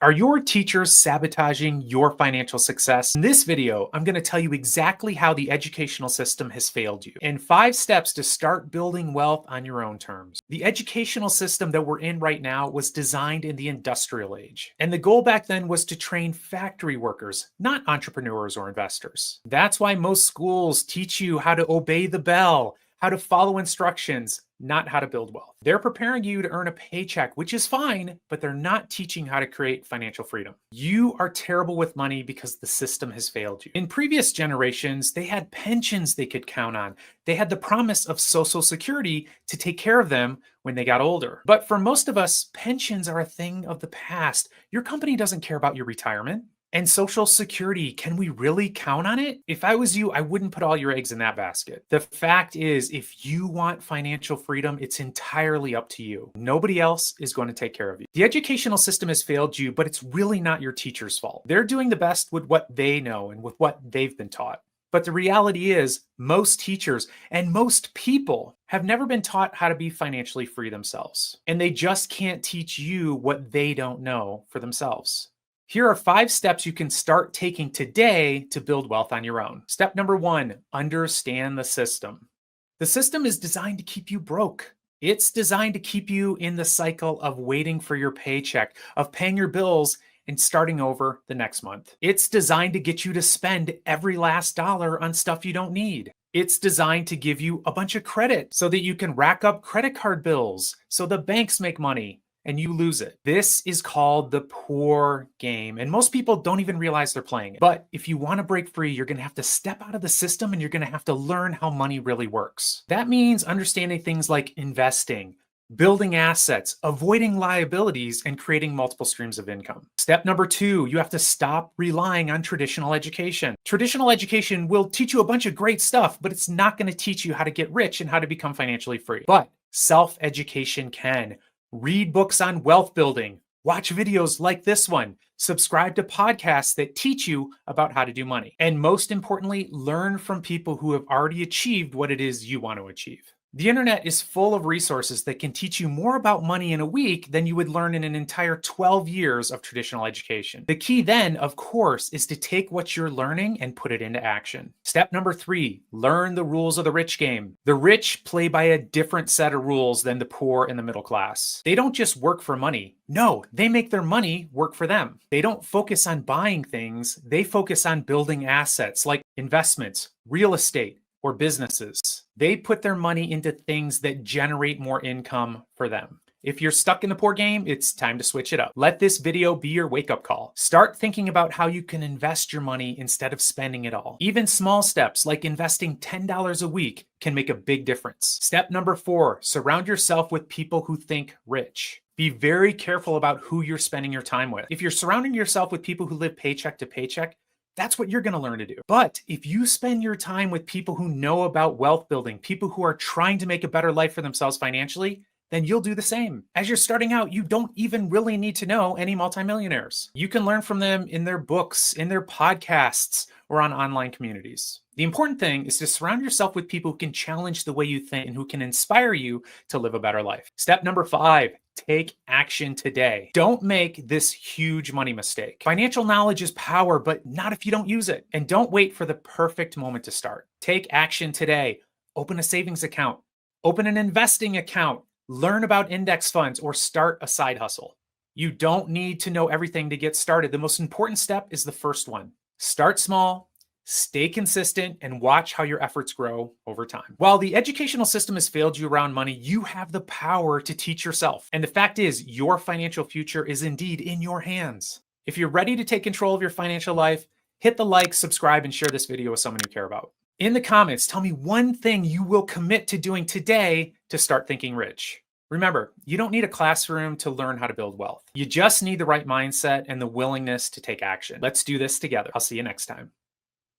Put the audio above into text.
Are your teachers sabotaging your financial success? In this video, I'm going to tell you exactly how the educational system has failed you and 5 steps to start building wealth on your own terms. The educational system that we're in right now was designed in the industrial age, and the goal back then was to train factory workers, not entrepreneurs or investors. That's why most schools teach you how to obey the bell, how to follow instructions, not how to build wealth. They're preparing you to earn a paycheck, which is fine, but they're not teaching how to create financial freedom. You are terrible with money because the system has failed you. In previous generations, they had pensions they could count on. They had the promise of Social Security to take care of them when they got older. But for most of us, pensions are a thing of the past. Your company doesn't care about your retirement. And Social Security, can we really count on it? If I was you, I wouldn't put all your eggs in that basket. The fact is, if you want financial freedom, it's entirely up to you. Nobody else is going to take care of you. The educational system has failed you, but it's really not your teacher's fault. They're doing the best with what they know and with what they've been taught. But the reality is, most teachers and most people have never been taught how to be financially free themselves. And they just can't teach you what they don't know for themselves. Here are 5 steps you can start taking today to build wealth on your own. Step number 1, understand the system. The system is designed to keep you broke. It's designed to keep you in the cycle of waiting for your paycheck, of paying your bills and starting over the next month. It's designed to get you to spend every last dollar on stuff you don't need. It's designed to give you a bunch of credit so that you can rack up credit card bills so the banks make money and you lose it. This is called the poor game, and most people don't even realize they're playing it. But if you want to break free, you're going to have to step out of the system and you're going to have to learn how money really works. That means understanding things like investing, building assets, avoiding liabilities, and creating multiple streams of income. Step number 2, you have to stop relying on traditional education. Traditional education will teach you a bunch of great stuff, but it's not going to teach you how to get rich and how to become financially free. But self-education can. Read books on wealth building, watch videos like this one, subscribe to podcasts that teach you about how to do money. And most importantly, learn from people who have already achieved what it is you want to achieve. The internet is full of resources that can teach you more about money in a week than you would learn in an entire 12 years of traditional education. The key then, of course, is to take what you're learning and put it into action. Step number 3, learn the rules of the rich game. The rich play by a different set of rules than the poor and the middle class. They don't just work for money. No, they make their money work for them. They don't focus on buying things. They focus on building assets like investments, real estate, or businesses. They put their money into things that generate more income for them. If you're stuck in the poor game, it's time to switch it up. Let this video be your wake-up call. Start thinking about how you can invest your money instead of spending it all. Even small steps like investing $10 a week can make a big difference. Step number 4, surround yourself with people who think rich. Be very careful about who you're spending your time with. If you're surrounding yourself with people who live paycheck to paycheck, that's what you're going to learn to do. But if you spend your time with people who know about wealth building, people who are trying to make a better life for themselves financially, then you'll do the same. As you're starting out, you don't even really need to know any multimillionaires. You can learn from them in their books, in their podcasts, or on online communities. The important thing is to surround yourself with people who can challenge the way you think and who can inspire you to live a better life. Step number 5, take action today. Don't make this huge money mistake. Financial knowledge is power, but not if you don't use it. And don't wait for the perfect moment to start. Take action today. Open a savings account. Open an investing account. Learn about index funds or start a side hustle. You don't need to know everything to get started. The most important step is the first one. Start small, stay consistent, and watch how your efforts grow over time. While the educational system has failed you around money, you have the power to teach yourself. And the fact is, your financial future is indeed in your hands. If you're ready to take control of your financial life, hit the like, subscribe, and share this video with someone you care about. In the comments, tell me one thing you will commit to doing today to start thinking rich. Remember, you don't need a classroom to learn how to build wealth. You just need the right mindset and the willingness to take action. Let's do this together. I'll see you next time.